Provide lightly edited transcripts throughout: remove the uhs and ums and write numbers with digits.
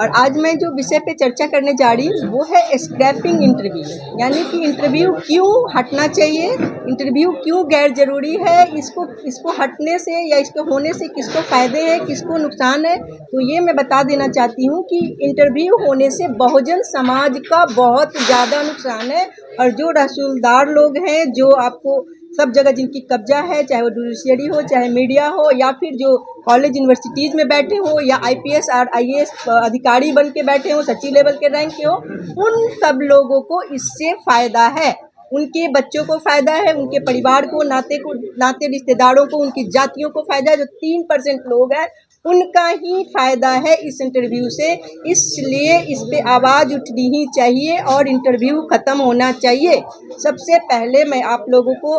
और आज मैं जो विषय पे चर्चा करने जा रही हूँ वो है स्क्रैपिंग इंटरव्यू, यानी कि इंटरव्यू क्यों हटना चाहिए, इंटरव्यू क्यों गैर जरूरी है, इसको हटने से या इसके होने से किसको फ़ायदे हैं, किसको नुकसान है। तो ये मैं बता देना चाहती हूँ कि इंटरव्यू होने से बहुजन समाज का बहुत ज़्यादा नुकसान है। और जो रसूलदार लोग हैं, जो आपको सब जगह जिनकी कब्जा है, चाहे वो जुडिशरी हो, चाहे मीडिया हो, या फिर जो कॉलेज यूनिवर्सिटीज़ में बैठे हो, या आईपीएस और आईएएस अधिकारी बन के बैठे हो, सचिव लेवल के रैंक के हो, उन सब लोगों को इससे फ़ायदा है। उनके बच्चों को फ़ायदा है, उनके परिवार को, नाते रिश्तेदारों को, उनकी जातियों को फ़ायदा है। जो 3% लोग हैं उनका ही फ़ायदा है इस इंटरव्यू से। इसलिए इस पे आवाज़ उठनी ही चाहिए और इंटरव्यू ख़त्म होना चाहिए। सबसे पहले मैं आप लोगों को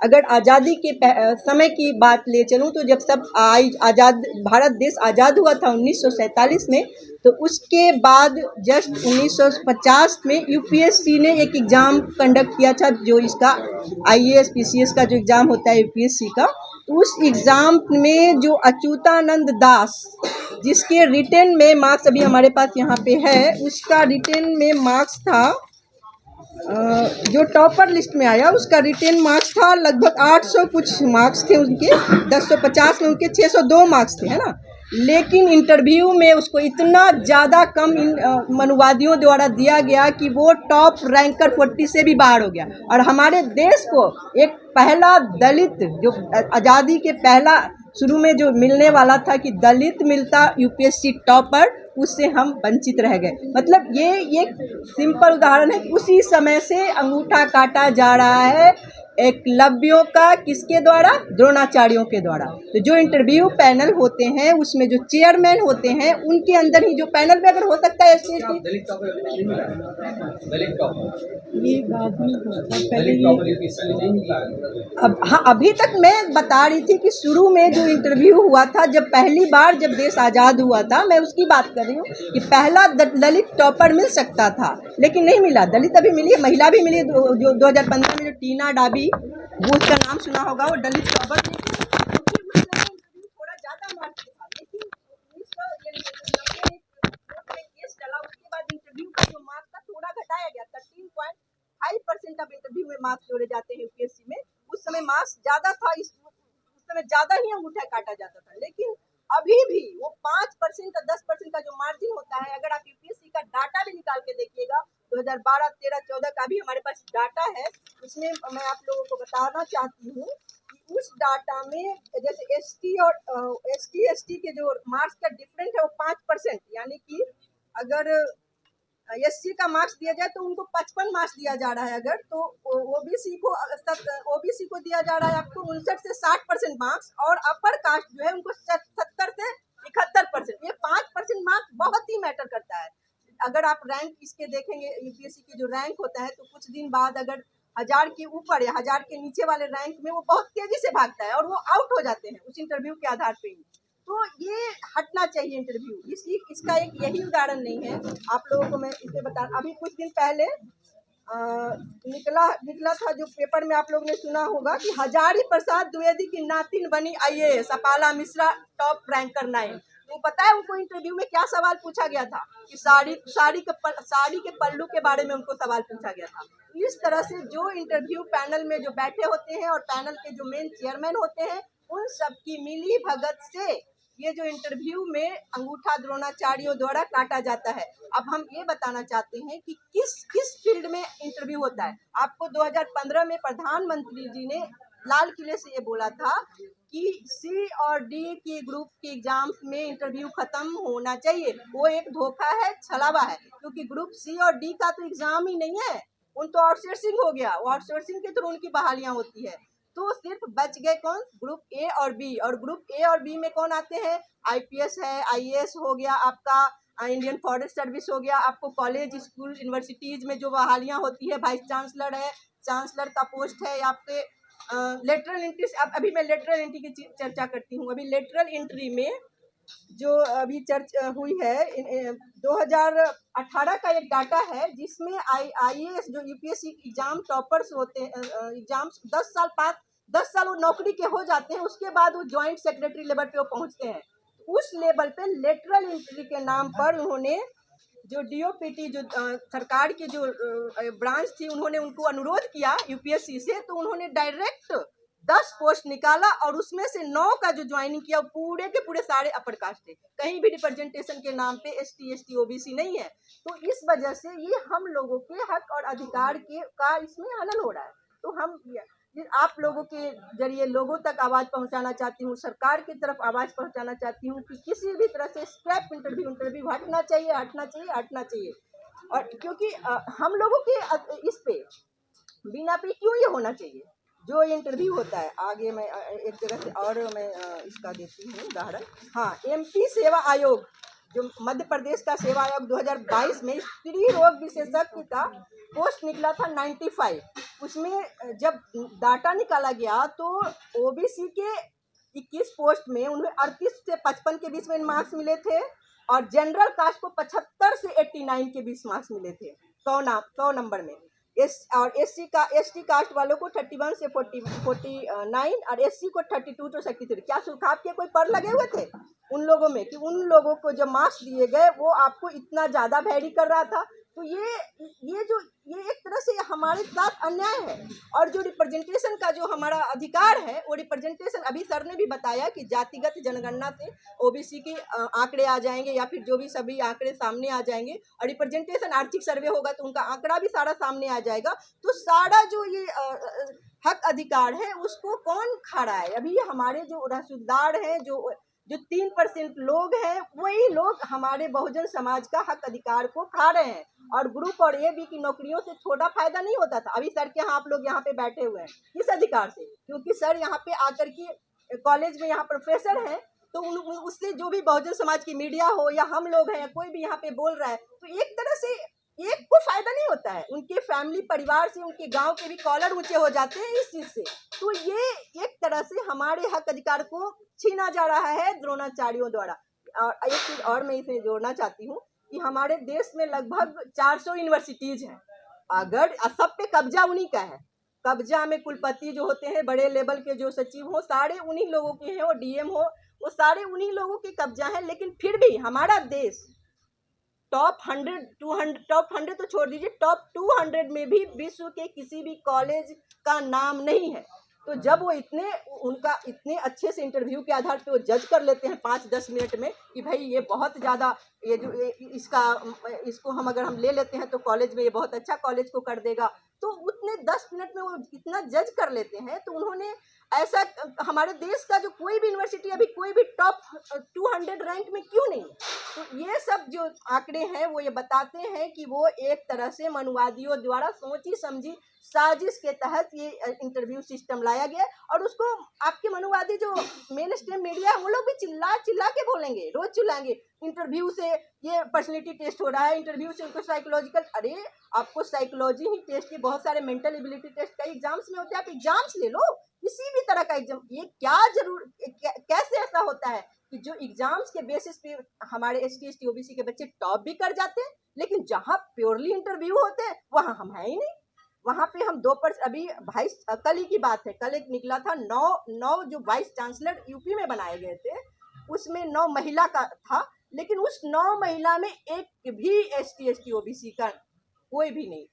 अगर आज़ादी के समय की बात ले चलूँ तो जब सब भारत देश आज़ाद हुआ था 1947 में, तो उसके बाद जस्ट 1950 में यूपीएससी ने एक एग्ज़ाम कंडक्ट किया था, जो इसका आईएएस पीसीएस का जो एग्ज़ाम होता है यूपीएससी का। उस एग्ज़ाम में जो अच्युतानंद दास, जिसके रिटन में मार्क्स अभी हमारे पास यहाँ पे है, उसका रिटन में मार्क्स था, जो टॉपर लिस्ट में आया उसका रिटेन मार्क्स था लगभग 800 कुछ मार्क्स थे उनके, 1050 में उनके 602 मार्क्स थे, है ना। लेकिन इंटरव्यू में उसको इतना ज़्यादा कम मनुवादियों द्वारा दिया गया कि वो टॉप रैंकर 40 से भी बाहर हो गया। और हमारे देश को एक पहला दलित, जो आज़ादी के पहला शुरू में जो मिलने वाला था कि दलित मिलता यूपीएससी टॉपर, उससे हम वंचित रह गए। मतलब ये एक सिंपल उदाहरण है कि उसी समय से अंगूठा काटा जा रहा है एकलव्यों का, किसके द्वारा? द्रोणाचार्यों के द्वारा। तो जो इंटरव्यू पैनल होते हैं उसमें जो चेयरमैन होते हैं, उनके अंदर ही जो पैनल में अगर हो सकता है ये बात नहीं होता पहले। अब हाँ, अभी तक मैं बता रही थी कि शुरू में जो इंटरव्यू हुआ था, जब पहली बार जब देश आज़ाद हुआ था, मैं उसकी बात कर रही हूँ कि पहला दलित टॉपर मिल सकता था, लेकिन नहीं मिला। दलित अभी मिली है, महिला भी मिली, जो 2015 में जो टीना डाबी, वो उसका नाम सुना होगा, वो दलित टॉपर थी। क्योंकि उस समय इंटरव्यू थोड़ा ज़्यादा मार्क्स था, लेकिन 1990 में केस चला, उसके बाद इंटरव्यू का जो मार्क्स था थोड़ा घटाया गया। 13.5% अब इंटरव्यू में मार्क्स जोड़े जाते हैं यूपीएससी में। उस समय मार्क्स ज़्यादा था, उस समय ज़्यादा ही अंगूठा काटा जाता था। लेकिन अभी भी वो 5% और 10% का जो मार्जिन होता है, अगर आप यूपीएससी का डाटा भी निकाल के देखिएगा, 2012, 13, 14 का भी हमारे पास डाटा है, उसमें मैं आप लोगों को बताना चाहती हूँ कि उस डाटा में जैसे एसटी के जो मार्क्स का डिफरेंस है वो 5%, यानी कि अगर एससी का मार्क्स दिया जाए तो उनको 55 मार्क्स दिया जा रहा है, अगर तो ओबीसी को दिया जा रहा है आपको 59 से 60% मार्क्स, और अपर कास्ट जो है उनको 70 से 71%। ये 5% मार्क्स बहुत ही मैटर करता है। अगर आप रैंक इसके देखेंगे, यूपीएससी की जो रैंक होता है, तो कुछ दिन बाद अगर 1000 के ऊपर या 1000 के नीचे वाले रैंक में वो बहुत तेजी से भागता है और वो आउट हो जाते हैं उस इंटरव्यू के आधार पे ही। तो ये हटना चाहिए इंटरव्यू। इसका एक यही उदाहरण नहीं है, आप लोगों को मैं इसे बता, अभी कुछ दिन पहले निकला था जो पेपर में आप लोगों ने सुना होगा कि हजारी प्रसाद द्विवेदी की नातिन बनी IAS, Apala Mishra top ranker 9। तो पता है उनको इंटरव्यू में क्या सवाल पूछा गया था कि साड़ी के पल्लू के बारे में उनको सवाल पूछा गया था। इस तरह से जो इंटरव्यू पैनल में जो बैठे होते हैं और पैनल के जो मेन चेयरमैन होते हैं, उन सब की मिली भगत से ये जो इंटरव्यू में अंगूठा द्रोणाचार्यों द्वारा काटा जाता है। अब हम ये बताना चाहते हैं कि किस फील्ड में इंटरव्यू होता है। आपको 2015 में प्रधानमंत्री जी ने लाल किले से ये बोला था कि सी और डी की ग्रुप के एग्जाम्स में इंटरव्यू खत्म होना चाहिए। वो एक धोखा है, छलावा है, क्योंकि ग्रुप सी और डी का तो एग्जाम ही नहीं है, उन तो आउटसोर्सिंग हो गया, वो आउटसोर्सिंग के थ्रू उनकी बहालियां होती है। तो सिर्फ बच गए कौन? ग्रुप ए और बी। और ग्रुप ए और बी में कौन आते हैं? आईपीएस है, आईएएस हो गया आपका, इंडियन फॉरेस्ट सर्विस हो गया, आपको कॉलेज स्कूल यूनिवर्सिटीज में जो बहालियां होती है, वाइस चांसलर है, चांसलर का पोस्ट है, आपके लेटरल एंट्री। अब अभी मैं लेटरल एंट्री की चर्चा करती हूँ। अभी लेटरल एंट्री में जो अभी चर्चा हुई है, 2018 का एक डाटा है जिसमें आईएएस जो यूपीएससी एग्जाम टॉपर्स होते हैं, एग्जाम्स 10 साल वो नौकरी के हो जाते हैं, उसके बाद वो जॉइंट सेक्रेटरी लेवल पे वो पहुंचते हैं। उस लेवल पे लेटरल एंट्री के नाम पर उन्होंने जो डीओपीटी जो सरकार की जो ब्रांच थी, उन्होंने उनको अनुरोध किया यूपीएससी से, तो उन्होंने डायरेक्ट 10 पोस्ट निकाला और उसमें से 9 का जो ज्वाइनिंग किया वो पूरे के पूरे सारे अपर कास्ट थे। कहीं भी रिप्रेजेंटेशन के नाम पे एसटी एसटी ओबीसी नहीं है। तो इस वजह से ये हम लोगों के हक और अधिकार के का इसमें हनन हो रहा है। तो हम आप लोगों के जरिए लोगों तक आवाज़ पहुंचाना चाहती हूँ, सरकार की तरफ आवाज़ पहुंचाना चाहती हूँ कि किसी भी तरह से स्क्रैप इंटरव्यू हटना चाहिए, हटना चाहिए, हटना चाहिए। और क्योंकि हम लोगों के इस पे बिना पे क्यों ये होना चाहिए जो ये इंटरव्यू होता है। आगे मैं एक जगह से और मैं इसका देती हूँ उदाहरण। हाँ, एमपी सेवा आयोग जो मध्य प्रदेश का सेवा आयोग 2022 में स्त्री रोग विशेषज्ञ का पोस्ट निकला था 95। उसमें जब डाटा निकाला गया तो ओबीसी के 21 पोस्ट में उन्हें 38 से 55 के बीच में मार्क्स मिले थे और जनरल कास्ट को 75 से 89 के बीच मार्क्स मिले थे 100 नंबर में। और एसटी कास्ट वालों को 31 से 49 और एससी को 32 to 63। क्या सुखाव के कोई पर लगे हुए थे उन लोगों में कि उन लोगों को जो मार्क्स दिए गए वो आपको इतना ज़्यादा वैरी कर रहा था। तो ये एक तरह से हमारे साथ अन्याय है। और जो रिप्रेजेंटेशन का जो हमारा अधिकार है वो रिप्रेजेंटेशन, अभी सर ने भी बताया कि जातिगत जनगणना से ओबीसी के आंकड़े आ जाएंगे या फिर जो भी सभी आंकड़े सामने आ जाएंगे और रिप्रेजेंटेशन आर्थिक सर्वे होगा तो उनका आंकड़ा भी सारा सामने आ जाएगा। तो सारा जो ये हक अधिकार है उसको कौन खा रहा है? अभी हमारे जो रसूखदार हैं, जो 3% लोग हैं, वही लोग हमारे बहुजन समाज का हक अधिकार को खा रहे हैं। और ग्रुप और एबी की नौकरियों से छोटा फायदा नहीं होता था। अभी सर के यहाँ आप लोग यहाँ पे बैठे हुए हैं किस अधिकार से? क्योंकि सर यहाँ पे आकर के कॉलेज में यहाँ प्रोफेसर हैं, तो उससे जो भी बहुजन समाज की मीडिया हो या हम लोग हैं या कोई भी यहाँ पे बोल रहा है, तो एक तरह से एक को फायदा नहीं होता है। उनके फैमिली परिवार से, उनके गांव के भी कॉलर ऊंचे हो जाते हैं इस चीज से। तो ये एक तरह से हमारे हक अधिकार को छीना जा रहा है द्रोणाचार्यों द्वारा। और एक चीज और मैं इसमें जोड़ना चाहती हूँ कि हमारे देश में लगभग 400 यूनिवर्सिटीज हैं। अगर सब पे कब्जा उन्हीं का है, कब्जा में कुलपति जो होते हैं, बड़े लेवल के जो सचिव हो, सारे उन्हीं लोगों के हैं, और डीएम हो, वो सारे उन्हीं लोगों के कब्जा है। लेकिन फिर भी हमारा देश टॉप 100 तो छोड़ दीजिए, टॉप 200 में भी विश्व के किसी भी कॉलेज का नाम नहीं है। तो जब वो इतने अच्छे से इंटरव्यू के आधार पे वो जज कर लेते हैं 5-10 मिनट में कि भाई ये बहुत ज़्यादा इसको हम अगर हम ले लेते हैं तो कॉलेज में ये बहुत अच्छा कॉलेज को कर देगा, तो उतने 10 मिनट में वो इतना जज कर लेते हैं। तो उन्होंने ऐसा हमारे देश का जो कोई भी यूनिवर्सिटी अभी कोई भी टॉप 200 रैंक में क्यों नहीं? तो ये सब जो आंकड़े हैं वो ये बताते हैं कि वो एक तरह से मनुवादियों द्वारा सोची समझी साजिश के तहत ये इंटरव्यू सिस्टम लाया गया। और उसको आपके मनुवादी जो मेन स्ट्रीम मीडिया है वो लोग भी चिल्ला चिल्ला के बोलेंगे, रोज चिल्लाएंगे, इंटरव्यू से ये पर्सनैलिटी टेस्ट हो रहा है, इंटरव्यू से उनको साइकोलॉजिकल। अरे आपको साइकोलॉजी ही टेस्ट के बहुत सारे मेंटल एबिलिटी टेस्ट कई एग्जाम्स में होते हैं, आप एग्जाम्स ले लो, किसी भी तरह का एग्जाम। ये कैसे ऐसा होता है कि जो एग्जाम्स के बेसिस पे हमारे एसटी एसटी ओबीसी के बच्चे टॉप भी कर जाते हैं, लेकिन जहाँ प्योरली इंटरव्यू होते हैं वहाँ हम है ही नहीं। वहाँ पे हम 2%। अभी वाइस कल ही की बात है, कल एक निकला था 9 जो वाइस चांसलर यूपी में बनाए गए थे, उसमें 9 महिला का था, लेकिन उस 9 महिला में एक भी एसटी एसटी ओबीसी का कोई भी नहीं,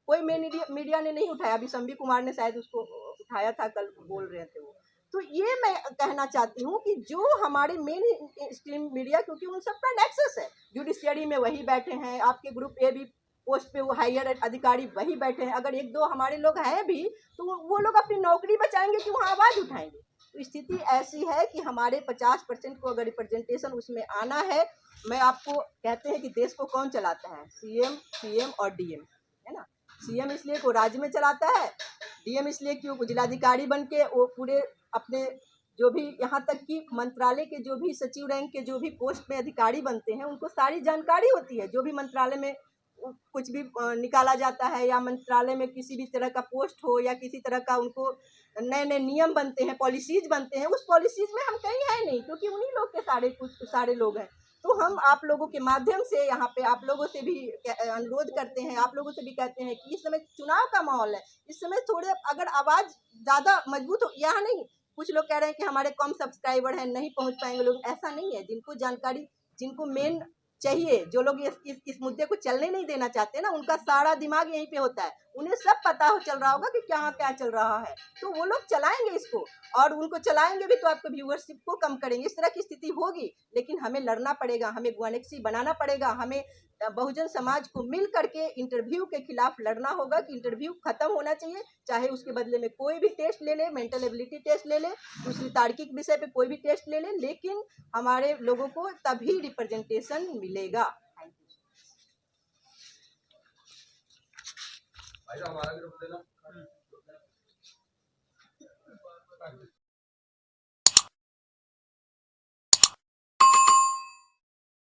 कोई मीडिया ने नहीं उठाया। अभी संबी कुमार ने शायद उसको उठाया था, कल बोल रहे थे वो। तो ये मैं कहना चाहती हूँ कि जो हमारे मेन स्ट्रीम मीडिया, क्योंकि उन सब का नेक्सस है, जुडिशियरी में वही बैठे हैं, आपके ग्रुप ए भी पोस्ट पे वो हायर अधिकारी वही बैठे हैं। अगर 1-2 हमारे लोग हैं भी तो वो लोग अपनी नौकरी बचाएंगे कि वहाँ आवाज़ उठाएंगे। तो स्थिति ऐसी है कि हमारे 50% को अगर रिप्रेजेंटेशन उसमें आना है, मैं आपको कहते हैं कि देश को कौन चलाता है? सीएम, पीएम और डीएम, है ना। सीएम इसलिए कि वो राज्य में चलाता है, डीएम इसलिए कि वो जिलाधिकारी बन के वो पूरे अपने जो भी यहाँ तक कि मंत्रालय के जो भी सचिव रैंक के जो भी पोस्ट में अधिकारी बनते हैं उनको सारी जानकारी होती है। जो भी मंत्रालय में कुछ भी निकाला जाता है या मंत्रालय में किसी भी तरह का पोस्ट हो या किसी तरह का उनको नए नए नियम बनते हैं, पॉलिसीज बनते हैं, उस पॉलिसीज में हम कहीं है नहीं, क्योंकि उन्हीं लोग के सारे लोग हैं। तो हम आप लोगों के माध्यम से यहाँ पे आप लोगों से भी अनुरोध करते हैं, आप लोगों से भी कहते हैं कि इस समय चुनाव का माहौल है, इस समय थोड़े अगर आवाज़ ज़्यादा मजबूत हो, यहाँ नहीं कुछ लोग कह रहे हैं कि हमारे कम सब्सक्राइबर हैं, नहीं पहुंच पाएंगे लोग। ऐसा नहीं है। जिनको जानकारी, जिनको मेन चाहिए, जो लोग इस मुद्दे को चलने नहीं देना चाहते ना, उनका सारा दिमाग यहीं पे होता है। उन्हें सब पता हो चल रहा होगा कि क्या क्या चल रहा है, तो वो लोग चलाएंगे इसको, और उनको चलाएंगे भी तो आपको व्यूअरशिप को कम करेंगे। इस तरह की स्थिति होगी, लेकिन हमें लड़ना पड़ेगा, हमें गुआनेक्सी बनाना पड़ेगा, हमें बहुजन समाज को मिल करके इंटरव्यू के खिलाफ लड़ना होगा कि इंटरव्यू खत्म होना चाहिए। चाहे उसके बदले में कोई भी टेस्ट ले ले, मेंटल एबिलिटी टेस्ट ले ले, दूसरी तार्किक विषय पे कोई भी टेस्ट ले ले, लेकिन हमारे लोगों को तभी रिप्रेजेंटेशन मिलेगा। भाई हमारा ग्रुप देना।